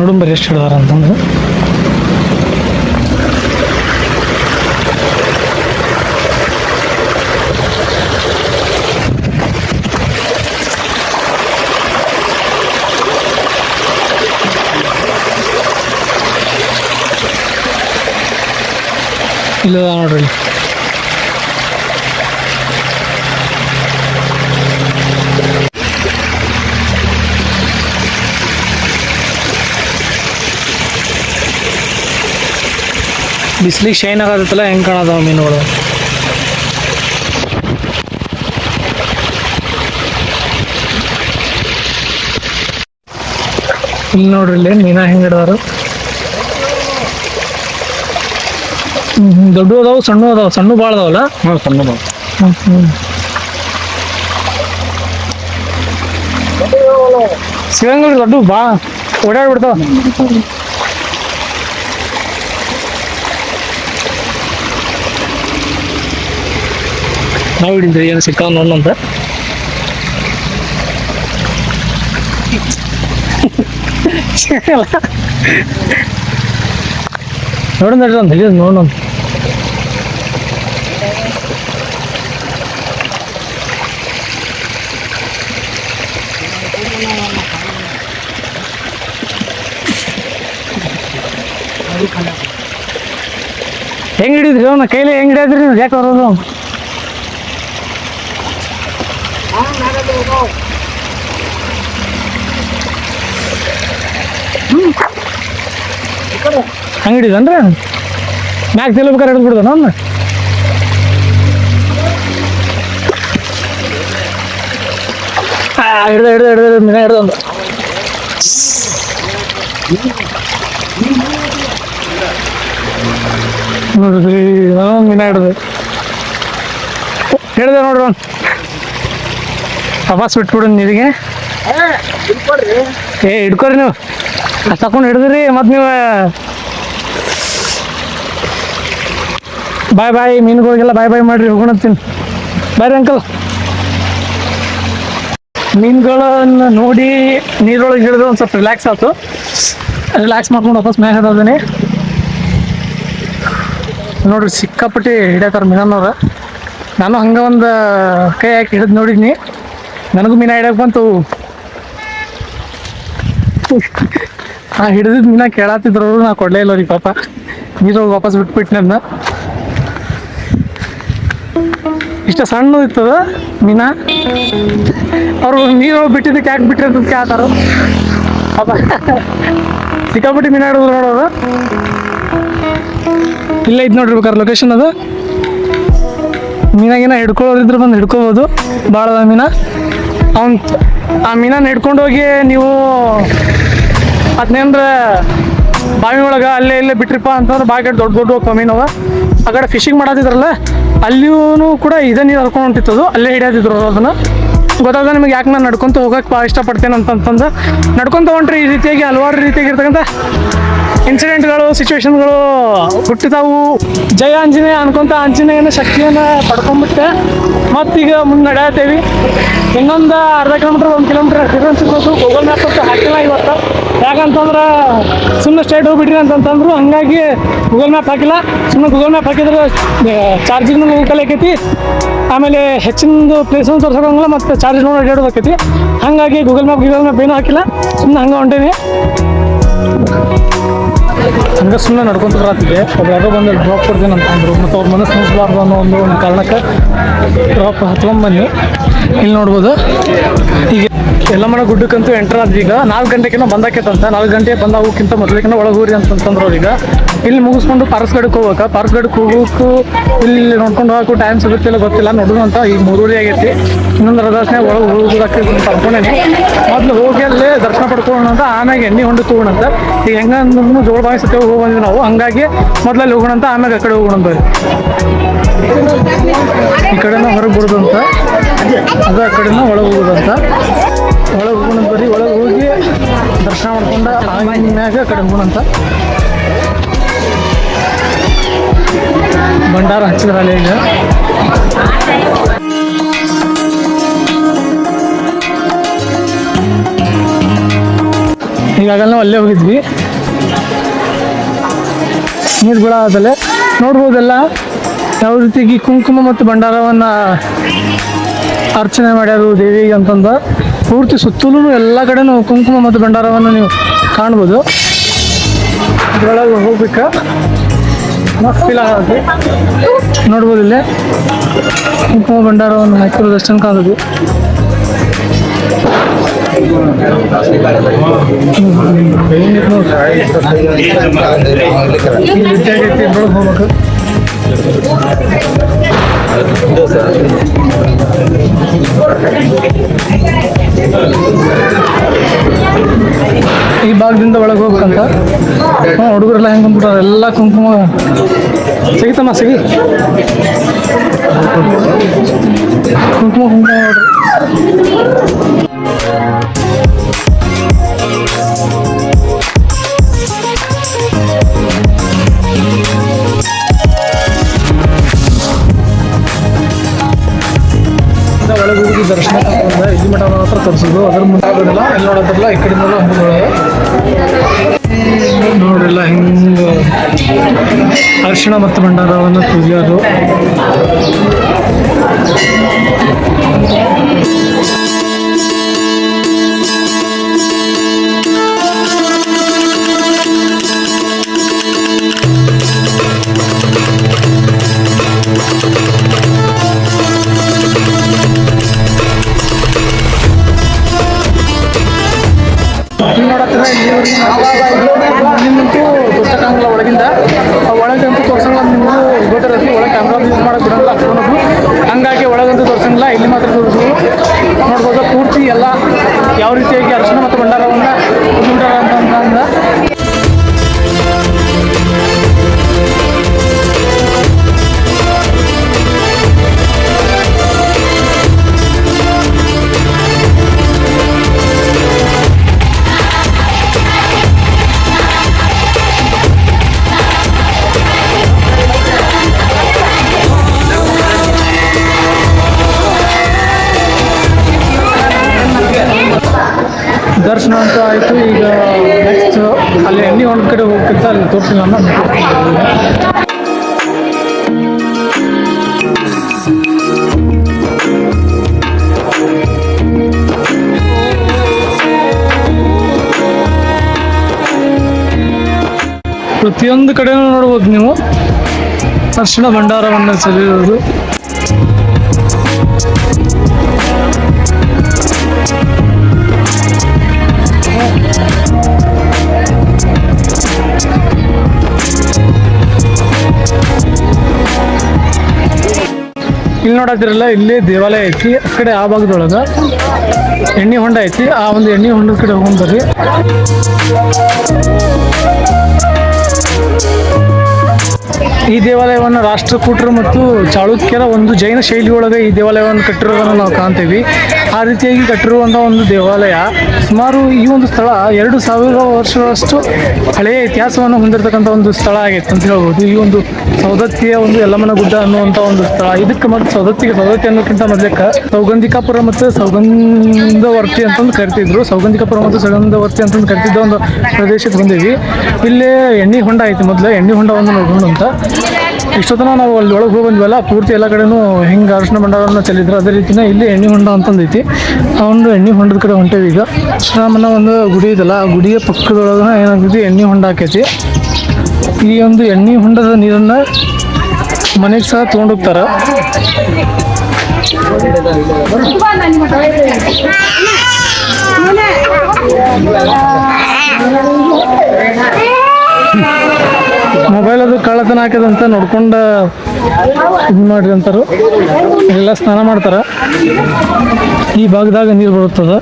ನೋಡುಂಬರಿ ಎಷ್ಟು ಹಿಡ್ದಾರ ಅಂತಂದು. ಇಲ್ಲ ನೋಡ್ರಿ, ಬಿಸ್ಲಿಗೆ ಶೈನ್ ಆಗತ್ತಲ್ಲ ಹೆಂಗೆ ಕಾಣದಾವ ಮೀನುಗಳು. ಇಲ್ಲಿ ನೋಡ್ರಿ, ಇಲ್ಲಿ ಮೀನ ಹೆಂಗೆ ಹಿಡ್ದಾರು. ದೊಡ್ಡ ಅದಾವು, ಸಣ್ಣ ಅದಾವ. ಸಣ್ಣ ಭಾಳ ಅದಾವಲ್ಲ. ಸಣ್ಣ ಸಿಗಂಗಿಲ್ಲ, ದೊಡ್ಡ ಬಾ ಓಡಾಡ್ಬಿಡ್ತಾವ. ನಾವು ಹಿಡಿದ್ರಿ ಏನು ಸಿಕ್ಕಾವ ನೋಡಂತ. ನೋಡೋಣ ನೋಡೋಣ. ಹೆಂಗ್ ಹಿಡಿದ್ರಿ ಅವನ ಕೈಲಿ? ಹೆಂಗ್ ಹಿಡಿದ್ರಿ ನೀವು? ಯಾಕೆ ಬರೋದು? ಹಂಗೆ ಹಿಡಿದನ್ರಿ? ಮ್ಯಾಗ ತಿಳ್ಬೇಕಾರೆ ಹಿಡಿದು ಬಿಡ್ದ ನನ್ನ? ಹಿಡ್ದ ಮೀನ ಹಿಡ್ದಂದು ನೋಡ್ರಿ. ಮೀನ ಹಿಡ್ದೆ ನೋಡ್ರಿ. ವಾಪಸ್ ಬಿಟ್ಬಿಡು ನೀರಿಗೆ. ಹಿಡ್ಕೊರಿ ನೀವು, ತಕೊಂಡು ಹಿಡಿದ್ರಿ ಮತ್ತು ನೀವು. ಬಾಯ್ ಮೀನುಗಳಿಗೆಲ್ಲ ಬಾಯ್ ಮಾಡ್ರಿ, ಹೋಗೋಣತ್ತೀನಿ. Bye uncle. ಮೀನುಗಳನ್ನ ನೋಡಿ ನೀರೊಳಗೆ ಹಿಡಿದು ಒಂದು ಸ್ವಲ್ಪ ರಿಲ್ಯಾಕ್ಸ್ ಆಯ್ತು. ರಿಲ್ಯಾಕ್ಸ್ ಮಾಡ್ಕೊಂಡು ವಾಪಸ್ ಮ್ಯಾಗ ಹದೋದೀನಿ. ನೋಡ್ರಿ, ಸಿಕ್ಕಾಪಟ್ಟಿ ಹಿಡಿಯತ್ತಾರ ಮೀನನ್ನವ್ರ. ನಾನು ಹಂಗೆ ಒಂದು ಕೈ ಹಾಕಿ ಹಿಡಿದು ನೋಡಿದ್ನಿ, ನನಗೂ ಮೀನ ಹಿಡಿಯಕ್ಕೆ ಬಂತು. ಹಿಡಿದಿದ್ದು ಮೀನ ಕೇಳತ್ತಿದ್ರು, ನಾ ಕೊಡಲೇ ಇಲ್ಲ ರೀ ಪಾಪ. ನೀರೊಳಗೆ ವಾಪಸ್ ಬಿಟ್ಬಿಟ್ಟು ನನ್ನ. ಇಷ್ಟ ಸಣ್ಣ ಇರ್ತದ ಮೀನ. ಅವರು ನೀರೊಳಗೆ ಬಿಟ್ಟಿದ್ದಕ್ಕೆ ಯಾಕೆ ಬಿಟ್ರಿ ಅಂತ ಕೇಳ್ತಾರ ಪಾಪ. ಸಿಕ್ಕಾಪಟ್ಟಿ ಮೀನ ಹಿಡಿದ್ರು ನೋಡೋದು. ಇಲ್ಲ ಇದು ನೋಡಿರ್ಬೇಕಾರೆ ಲೊಕೇಶನ್ ಅದು. ಮೀನಾಗಿನ ಹಿಡ್ಕೊಳ್ಳೋದಿದ್ರೆ ಬಂದು ಹಿಡ್ಕೋಬೋದು. ಭಾಳ ಅದ ಮೀನ. ಆ ಮೀನನ್ನ ಹಿಡ್ಕೊಂಡು ಹೋಗಿ ನೀವು ಅದನ್ನೇಂದ್ರೆ ಬಾವಿ ಒಳಗೆ ಅಲ್ಲೇ ಇಲ್ಲೇ ಬಿಟ್ರಿಪ್ಪ ಅಂತಂದ್ರೆ ಬಾಗಿ ದೊಡ್ಡ ಹೋಗ್ತಾವ ಮೀನವ. ಆ ಕಡೆ ಫಿಶಿಂಗ್ ಮಾಡತ್ತಿದ್ರಲ್ಲ, ಅಲ್ಲಿಯೂ ಕೂಡ ಇದೇ ನೀರು ಹರ್ಕೊಂಡು ಹೊಂಟಿತ್ತದು. ಅಲ್ಲೇ ಹಿಡಿಯೋದಿದ್ರು ಅದನ್ನು. ಗೊತ್ತಾದ ನಿಮಗೆ ಯಾಕೆ ನಾನು ನಡ್ಕೊತ ಹೋಗಕ್ಕೆ ಭಾಳ ಇಷ್ಟಪಡ್ತೇನೆ ಅಂತಂದು. ನಡ್ಕೊತ ಹೊಂಟ್ರಿ ಈ ರೀತಿಯಾಗಿ ಹಲವಾರು ರೀತಿಯಾಗಿರ್ತಕ್ಕಂಥ ಇನ್ಸಿಡೆಂಟ್ಗಳು, ಸಿಚುವೇಶನ್ಗಳು ಹುಟ್ಟಿತಾವು. ಜಯ ಆಂಜನೇಯ ಅನ್ಕೊಂತ ಆಂಜನೇಯನ ಶಕ್ತಿಯನ್ನು ಪಡ್ಕೊಂಡ್ಬಿಟ್ಟೆ. ಮತ್ತೀಗ ಮುಂದೆ ನಡೆಯತ್ತೇವಿ. ಇನ್ನೊಂದು ಅರ್ಧ ಕಿಲೋಮೀಟ್ರ್ 1 ಕಿಲೋಮೀಟ್ರ್ ಡಿಫ್ರೆನ್ಸ್ ಇರ್ಬೋದು. ಗೂಗಲ್ ಮ್ಯಾಪ್ ಅಂತ ಹಾಕಿಲ್ಲ ಇವತ್ತು. ಯಾಕಂತಂದ್ರೆ ಸುಮ್ಮನೆ ಸ್ಟ್ರೈಟ್ ಹೋಗ್ಬಿಟ್ರಿ ಅಂತಂತಂದ್ರು. ಹಂಗಾಗಿ ಗೂಗಲ್ ಮ್ಯಾಪ್ ಹಾಕಿಲ್ಲ. ಸುಮ್ಮನೆ ಗೂಗಲ್ ಮ್ಯಾಪ್ ಹಾಕಿದ್ರೆ ಚಾರ್ಜಿಂಗ್ ಕಲಿಯಕೈತಿ. ಆಮೇಲೆ ಹೆಚ್ಚಿನದು ಪ್ಲೇಸನ್ನು ತೋರ್ಸೋಂಗಿಲ್ಲ, ಮತ್ತು ಚಾರ್ಜ್ ನೋಡಿ ಅಡ್ಡಾಡೋದಕ್ಕೈತಿ. ಹಾಗಾಗಿ ಗೂಗಲ್ ಮ್ಯಾಪ್ ಏನೂ ಹಾಕಿಲ್ಲ. ಸುಮ್ಮನೆ ಹಂಗೆ ಹೊಂಟೇನಿ. ಹಂಗೆ ಸುಮ್ಮನೆ ನಡ್ಕೊಂತ ಬರತ್ತಿದ್ದೆ. ಅವ್ರು ಯಾರೋ ಬಂದು ಡ್ರಾಪ್ ಕೊಡ್ತೀನಿ ಅಂತಂದ್ರು. ಮತ್ತು ಅವ್ರ ಮನಸ್ಸು ಮುಗಿಸ್ಬಾರ್ದು ಅನ್ನೋ ಒಂದು ಕಾರಣಕ್ಕೆ ಡ್ರಾಪ್ ಹತ್ಕೊಂಡ್ಬನ್ನಿ. ಇಲ್ಲಿ ನೋಡ್ಬೋದು. ಈಗ ಯಲ್ಲಮ್ಮನ ಗುಡ್ಡಕ್ಕಂತೂ ಎಂಟರ್ ಆದ್ವಿ. ಈಗ 4 ಗಂಟೆಗೆ ಬಂದಾಕೈತಂತ. 4 ಗಂಟೆ ಬಂದಾಗೋಕ್ಕಿಂತ ಮೊದಲಿಗೆ ಒಳಗೆ ಹೋಗ್ರಿ ಅಂತಂತಂದ್ರು ಅವ್ರೀಗ. ಇಲ್ಲಿ ಮುಗಿಸ್ಕೊಂಡು ಪಾರ್ಸ್ಗಡಕ್ಕೆ ಹೋಗ್ಬೇಕು. ಪಾರ್ಸ್ಗಡಕ್ಕೆ ಹೋಗೋಕ್ಕೂ ಇಲ್ಲಿ ನೋಡ್ಕೊಂಡು ಹೋಗೋಕ್ಕೂ ಟೈಮ್ ಸಿಗುತ್ತಿಲ್ಲ ಗೊತ್ತಿಲ್ಲ. ನೋಡೋಣ ಅಂತ. ಈಗ 3:30 ಆಗೈತಿ. ಇನ್ನೊಂದು ರದಾಸನೆ ಒಳಗೆ ಹೋಗೋದಕ್ಕೆ ಅನ್ಕೊಂಡೇನಿ. ಮೊದಲು ಹೋಗಿ ಅಲ್ಲೇ ದರ್ಶನ ಪಡ್ಕೊಳ್ಳೋಣ ಅಂತ. ಆಮ್ಯಾಗ ಎಣ್ಣೆ ಹೊಂಡು ತಗೋಣ ಅಂತ. ಈಗ ಹೆಂಗಂದ್ರೂ ಜೋಳ ಬಾವಿ ಸತ್ಯ ಹೋಗಿ ಬಂದ್ವಿ ನಾವು. ಹಂಗಾಗಿ ಮೊದಲಲ್ಲಿ ಹೋಗೋಣ ಅಂತ, ಆಮ್ಯಾಗ ಆ ಕಡೆ ಹೋಗೋಣ ಅಂತ. ಈ ಕಡೆನ ಹೊರಗೆ ಬಿಡೋದಂತ, ಅದು ಆ ಕಡೆನ ಒಳಗೆ ಹೋಗೋದಂತ. ಒಳಗೆ ಹೋಗೋಣ ಬರ್ರಿ. ಒಳಗೆ ಹೋಗಿ ದರ್ಶನ ಮಾಡ್ಕೊಂಡ ಮ್ಯಾಗ ಆ ಕಡೆ ಹೋಗೋಣ ಅಂತ. ಭಂಡಾರ ಹಚ್ಚಿದ್ರಲ್ಲಿ ಈಗ. ಈಗಾಗಲೇ ನಾವು ಅಲ್ಲೇ ಹೋಗಿದ್ವಿ. ನೀರು ಬೀಳಾದಲ್ಲೇ ನೋಡ್ಬೋದೆಲ್ಲ ಯಾವ ರೀತಿಯಾಗಿ ಕುಂಕುಮ ಮತ್ತು ಭಂಡಾರವನ್ನು ಅರ್ಚನೆ ಮಾಡ್ಯಾರು ದೇವಿಗೆ ಅಂತಂದ. ಪೂರ್ತಿ ಸುತ್ತಲೂ ಎಲ್ಲ ಕಡೆನೂ ಕುಂಕುಮ ಮತ್ತು ಭಂಡಾರವನ್ನು ನೀವು ಕಾಣ್ಬೋದು. ಇದ್ರೊಳಗೆ ಹೋಗ್ಬೇಕಾ ಮಸ್ತ್ ಫೀಲ್ ಆಗುತ್ತೆ. ನೋಡ್ಬೋದು ಇಲ್ಲೇ ಕುಂಕುಮ ಭಂಡಾರವನ್ನು ಹಾಕಿರೋದು ಎಷ್ಟು ಚಂದ ಕಾಣೋದು. ಹೋಗ್ಬೇಕು. ಈ ಭಾಗದಿಂದ ಒಳಗೆ ಹೋಗ್ಬೇಕಂತ. ಹುಡುಗರೆಲ್ಲ ಹೆಂಗೆ ಬಂದ್ಬಿಟ್ಟಾರೆ, ಎಲ್ಲ ಕುಂಕುಮ ಸಿಗಿತಮ್ಮ ಸಿಗಿ ಕುಂಕುಮ ನೋಡ್ರಿ. ಒಳಗೆ ಹೋಗಿ ದರ್ಶನ ತಗೊಂಡ ಇಲ್ಲಿ ಮಠ ಮಾತ್ರ ತರಿಸೋದು. ಅದ್ರ ಮುಂದೆ ಆಗೋದಿಲ್ಲ. ಇಲ್ಲಿ ನೋಡೋದಿಲ್ಲ, ಈ ಕಡೆ ನೋಡ್ರಿಲ್ಲ ಹಿಂಗೆ ಅರಿಶಿಣ ಮತ್ತು ಭಂಡಾರವನ್ನು ತುಗಿಯೋದು. ನಿಮ್ಮಂತೂ ತೋರ್ಸಕ್ಕಾಗಲ್ಲ ಒಳಗಿಂದ. ಒಳಗಂತೂ ತೋರ್ಸಂಗಿಲ್ಲ. ನಿಮ್ಗೆ ಗೊತ್ತಿರತ್ತೆ, ಒಳಗೆ ಕ್ಯಾಮ್ರಾ ಯೂಸ್ ಮಾಡಕ್ಕೆ ಬಿಡೋಲ್ಲ ಅಷ್ಟೊಂದು. ಹಂಗಾಗಿ ಒಳಗಂತೂ ತೋರ್ಸಂಗಿಲ್ಲ, ಇಲ್ಲಿ ಮಾತ್ರ ತೋರಿಸೋದು. ನೋಡ್ಬೋದು ಪೂರ್ತಿ ಎಲ್ಲ ಯಾವ ರೀತಿಯಾಗಿ ಅರಿಶಿಣ ಮತ್ತು ಭಂಡಾರವನ್ನು ಅಂತಂದ. ದರ್ಶನ ಅಂತ ಆಯಿತು. ಈಗ ನೆಕ್ಸ್ಟ್ ಅಲ್ಲಿ ಎಣ್ಣೆ ಒಂದು ಕಡೆ ಹೋಗ್ತಿದ್ದ ಅಲ್ಲಿ ತೋರಿಸಿಲ್ಲ ಅನ್ನೋ. ಪ್ರತಿಯೊಂದು ಕಡೆನೂ ನೋಡ್ಬೋದು ನೀವು ಅರಿಶಿಣ ಭಂಡಾರವನ್ನು ಚೆಲ್ಲಿರೋದು. ಇಲ್ಲಿ ನೋಡತ್ತಿರಲ್ಲ, ಇಲ್ಲಿ ದೇವಾಲಯ ಐತಿ. ಆ ಕಡೆ ಆ ಭಾಗದೊಳಗೆ ಎಣ್ಣೆ ಹೊಂಡ ಐತಿ. ಆ ಒಂದು ಎಣ್ಣೆ ಹೊಂಡದ ಕಡೆ ಹೋಗ್ಬರ್ರಿ. ಈ ದೇವಾಲಯವನ್ನು ರಾಷ್ಟ್ರಕೂಟರು ಮತ್ತು ಚಾಳುಕ್ಯರ ಒಂದು ಜೈನ ಶೈಲಿಯೊಳಗೆ ಈ ದೇವಾಲಯವನ್ನು ಕಟ್ಟಿರೋದನ್ನು ನಾವು ಕಾಣ್ತೀವಿ. ಆ ರೀತಿಯಾಗಿ ಕಟ್ಟಿರುವಂಥ ಒಂದು ದೇವಾಲಯ ಸುಮಾರು ಈ ಒಂದು ಸ್ಥಳ 2000 ವರ್ಷಗಳಷ್ಟು ಹಳೆಯ ಇತಿಹಾಸವನ್ನು ಹೊಂದಿರತಕ್ಕಂಥ ಒಂದು ಸ್ಥಳ ಆಗೈತೆ ಅಂತ ಹೇಳ್ಬೋದು. ಈ ಒಂದು ಸೌದತ್ತಿಯ ಒಂದು ಯಲ್ಲಮ್ಮನ ಗುಡ್ಡ ಅನ್ನುವಂಥ ಒಂದು ಸ್ಥಳ. ಇದಕ್ಕೆ ಮತ್ತು ಸೌದತ್ತಿ ಅನ್ನೋಕ್ಕಿಂತ ಮೊದಲಕ್ಕೆ ಸೌಗಂಧಿಕಾಪುರ ಮತ್ತು ಸೌಗಂಧವರ್ತಿ ಅಂತಂದು ಕರಿತಿದ್ರು. ಸೌಗಂಧಿಕಾಪುರ ಮತ್ತು ಸೌಗಂಧವರ್ತಿ ಅಂತಂದು ಕರಿತಿದ್ದ ಒಂದು ಪ್ರದೇಶಕ್ಕೆ ಬಂದೀವಿ. ಇಲ್ಲೇ ಎಣ್ಣೆ ಹೊಂಡ ಐತಿ. ಮೊದಲು ಎಣ್ಣೆ ಹೊಂಡವನ್ನು ನೋಡೋಣ ಅಂತ. ಇಷ್ಟೊತ್ತನ ನಾವು ಅಲ್ಲಿ ಒಳಗೆ ಹೋಗಿ ಬಂದ್ವಲ್ಲ, ಪೂರ್ತಿ ಎಲ್ಲ ಕಡೆನೂ ಹಿಂಗೆ ಅರಿಶಿಣ ಭಂಡಾರವನ್ನು ಚೆಲ್ಲಿದ್ರು. ಅದೇ ರೀತಿನ ಇಲ್ಲಿ ಎಣ್ಣೆ ಹೊಂಡ ಅಂತಂದೈತಿ. ಆ ಒಂದು ಎಣ್ಣೆ ಹೊಂಡದ ಕಡೆ ಹೊಂಟೇವಿ. ಈಗ ಶ್ರೀರಾಮನ ಒಂದು ಗುಡಿ ಇದಲ್ಲ, ಆ ಗುಡಿಯ ಪಕ್ಕದೊಳಗೆ ಏನಾಗ್ತೈತಿ, ಎಣ್ಣೆ ಹೊಂಡ ಹಾಕೈತಿ. ಈ ಒಂದು ಎಣ್ಣೆ ಹೊಂಡದ ನೀರನ್ನು ಮನೆಗೆ ಸಹ ತೊಗೊಂಡೋಗ್ತಾರೆ. ಮೊಬೈಲ್ ಅದು ಕಳ್ಳತನ ಹಾಕಿದಂತ ನೋಡ್ಕೊಂಡು ಇದು ಮಾಡ್ರಿ ಅಂತಾರು. ಎಲ್ಲ ಸ್ನಾನ ಮಾಡ್ತಾರ. ಈ ಭಾಗದಾಗ ನೀರು ಬರುತ್ತದ.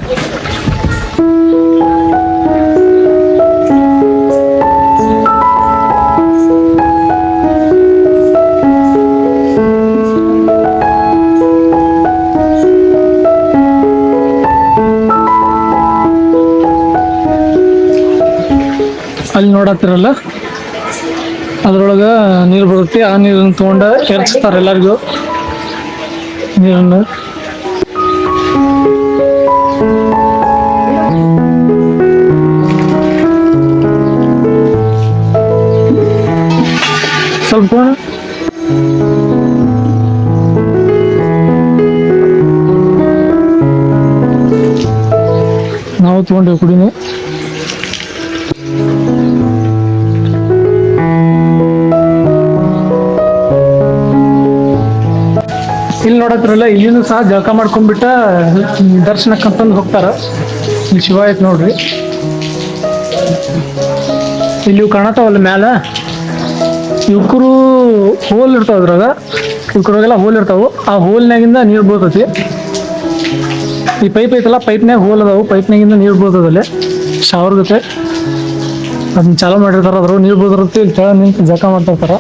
ಅಲ್ಲಿ ನೋಡತ್ತಿರಲ್ಲ, ಅದ್ರೊಳಗೆ ನೀರು ಬರುತ್ತೆ. ಆ ನೀರನ್ನು ತೊಗೊಂಡು ಎರಚ್ತಾರೆ ಎಲ್ಲರಿಗೂ ನೀರನ್ನು. ತೊಗೊಂಡಿವಿ ಕುಡಿನಿ. ಇಲ್ಲಿ ನೋಡತ್ರಲ್ಲ ಇಲ್ಲಿನೂ ಸಹ ಜಳಕ ಮಾಡ್ಕೊಂಡ್ಬಿಟ್ಟ ದರ್ಶನಕ್ಕಂತಂದು ಹೋಗ್ತಾರ. ಇಲ್ಲಿ ಶಿವ ಐತ್ ನೋಡ್ರಿ, ಇಲ್ಲಿ ಇವು ಕಾಣತಾವಲ್ಲ ಮ್ಯಾಲ, ಇವಕ್ಕರು ಹೋಲ್ ಇರ್ತಾವ ಅದ್ರಾಗ, ಇವಕ್ರಾಗೆಲ್ಲ ಹೋಲ್ ಇರ್ತಾವು. ಆ ಹೋಲ್ನಾಗಿಂದ ನೀರು ಬೀಳ್ತೈತಿ. ಈ ಪೈಪ್ ಐತಲ್ಲ, ಪೈಪ್ನಾಗ ಹೋಲ್ ಅದಾವು, ಪೈಪ್ನಾಗಿಂದ ನೀರು ಬೀಳ್ತದಲ್ಲಿ ಶವರ್ ಜೊತೆ ಅದನ್ನ ಚಾಲೂ ಮಾಡಿರ್ತಾರ. ಅದ್ರ ನೀರು ಬೀಳ್ತಿರುತ್ತೆ. ಇಲ್ಲಿ ಕೆಳಗೆ ನಿಂತು ಜಳಕ ಮಾಡ್ತಿರ್ತಾರ.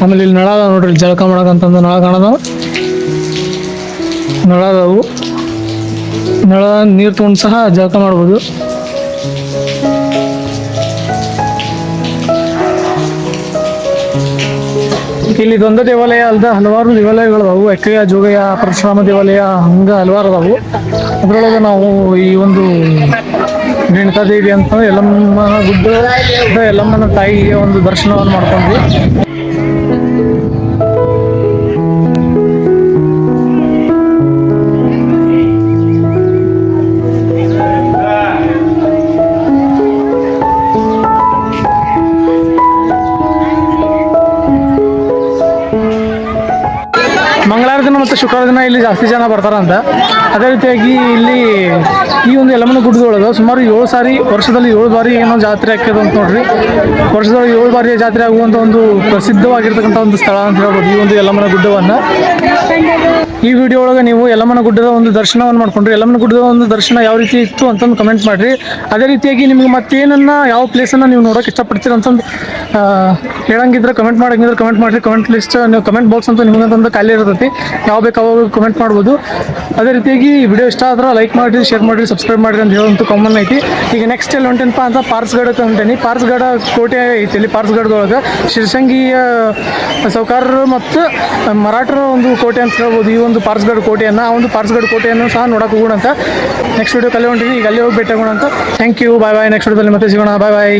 ಆಮೇಲೆ ಇಲ್ಲಿ ನಳ ಅದಾವ ನೋಡ್ರಿ, ಜಳಕ ಮಾಡಕಂತಂದು ನಳ ಕಾಣದಾವ, ನಳ ಅದಾವು. ನಳ ನೀರು ತೊಗೊಂಡು ಸಹ ಜಳಕ ಮಾಡ್ಬೋದು. ಇಲ್ಲಿ ಇದೊಂದು ದೇವಾಲಯ ಅಲ್ದ ಹಲವಾರು ದೇವಾಲಯಗಳು ಅದಾವು. ಎಕ್ಕಯ್ಯ, ಜೋಗಯ್ಯ, ಪರಶುರಾಮ ದೇವಾಲಯ, ಹಂಗ ಹಲವಾರು ಅದಾವು. ಅದ್ರೊಳಗೆ ನಾವು ಈ ಒಂದು ರೇಣುಕಾದೇವಿ ಅಂತ ಯಲ್ಲಮ್ಮನ ಗುಡ್ಡ, ಯಲ್ಲಮ್ಮನ ತಾಯಿಗೆ ಒಂದು ದರ್ಶನವನ್ನು ಮಾಡ್ಕೊಂಡ್ವಿ. ಮಂಗಳವಾರ ದಿನ ಮತ್ತು ಶುಕ್ರವಾರ ದಿನ ಇಲ್ಲಿ ಜಾಸ್ತಿ ಜನ ಬರ್ತಾರಂತ. ಅದೇ ರೀತಿಯಾಗಿ ಇಲ್ಲಿ ಈ ಒಂದು ಯಲ್ಲಮ್ಮನ ಗುಡ್ಡದೊಳಗೆ ಸುಮಾರು 7 ಸಾರಿ, ವರ್ಷದಲ್ಲಿ 7 ಬಾರಿ ಏನೋ ಜಾತ್ರೆ ಆಗ್ತದೆ ಅಂತ ನೋಡ್ರಿ. ವರ್ಷದೊಳಗೆ 7 ಬಾರಿ ಜಾತ್ರೆ ಆಗುವಂಥ ಒಂದು ಪ್ರಸಿದ್ಧವಾಗಿರ್ತಕ್ಕಂಥ ಒಂದು ಸ್ಥಳ ಅಂತ ಹೇಳ್ಬೋದು ಈ ಒಂದು ಯಲ್ಲಮ್ಮನ ಗುಡ್ಡವನ್ನು. ಈ ವಿಡಿಯೋ ಒಳಗೆ ನೀವು ಯಲ್ಲಮ್ಮನ ಗುಡ್ಡದ ಒಂದು ದರ್ಶನವನ್ನು ಮಾಡ್ಕೊಂಡ್ರಿ. ಯಲ್ಲಮ್ಮನ ಗುಡ್ಡದ ಒಂದು ದರ್ಶನ ಯಾವ ರೀತಿ ಇತ್ತು ಅಂತಂದು ಕಮೆಂಟ್ ಮಾಡಿರಿ. ಅದೇ ರೀತಿಯಾಗಿ ನಿಮ್ಗೆ ಮತ್ತೇನನ್ನ ಯಾವ ಪ್ಲೇಸನ್ನು ನೀವು ನೋಡೋಕೆ ಇಷ್ಟಪಡ್ತೀರಿ ಅಂತಂದು ಹೇಳಂಗಿದ್ರೆ ಕಮೆಂಟ್ ಮಾಡಂಗಿದ್ರೆ ಕಮೆಂಟ್ ಮಾಡಿರಿ. ಕಮೆಂಟ್ ಲಿಸ್ಟ್ ನೀವು ಕಮೆಂಟ್ ಬಾಕ್ಸ್ ಅಂತ ನಿಮ್ಗಂತಂದು ಖಾಲಿ ಇರ್ತೈತಿ, ಯಾವ ಬೇಕು ಅವಾಗ ಕಮೆಂಟ್ ಮಾಡ್ಬೋದು. ಅದೇ ರೀತಿಯಾಗಿ ವಿಡಿಯೋ ಇಷ್ಟ ಆದ್ರೆ ಲೈಕ್ ಮಾಡಿರಿ, ಶೇರ್ ಮಾಡಿರಿ, ಸಬ್ಸ್ಕ್ರೈಬ್ ಮಾಡಿರಿ ಅಂತ ಹೇಳೋಂಥ ಕಾಮನ್ ಐತಿ. ಈಗ ನೆಕ್ಸ್ಟ್ ಎಲ್ಲಿ ಹೊಂಟೇನಪ್ಪ ಅಂತ ಪಾರ್ಸ್ಗಡಕ್ಕೆ ಹೊಂಟೇನಿ. ಪಾರ್ಸ್ಗಡ ಕೋಟೆ ಐತಿ. ಇಲ್ಲಿ ಪಾರ್ಸ್ಗಡದೊಳಗೆ ಶಿರ್ಸಂಗಿಯ ಸೌಕಾರರು ಮತ್ತು ಮರಾಠರ ಒಂದು ಕೋಟೆ ಅಂತ ಹೇಳ್ಬೋದು ಈ ಒಂದು ಪಾರ್ಸ್ಗಡ ಕೋಟೆಯನ್ನು. ಆ ಒಂದು ಪಾರ್ಸ್ಗಡ ಕೋಟೆಯನ್ನು ಸಹ ನೋಡಕ್ಕೆ ಹೋಗೋಣ ಅಂತ ನೆಕ್ಸ್ಟ್ ವಿಡಿಯೋ ಕಲೆ ಹೊಂಟೀನಿ. ಈಗ ಅಲ್ಲಿ ಹೋಗಿ ಭೇಟಿ ಆಗೋಣ ಅಂತ. Thank you, bye bye. Next ವಿಡಿಯೋದಲ್ಲಿ ಮತ್ತೆ ಸಿಗೋಣ. ಬಾಯ್ ಬಾಯ್.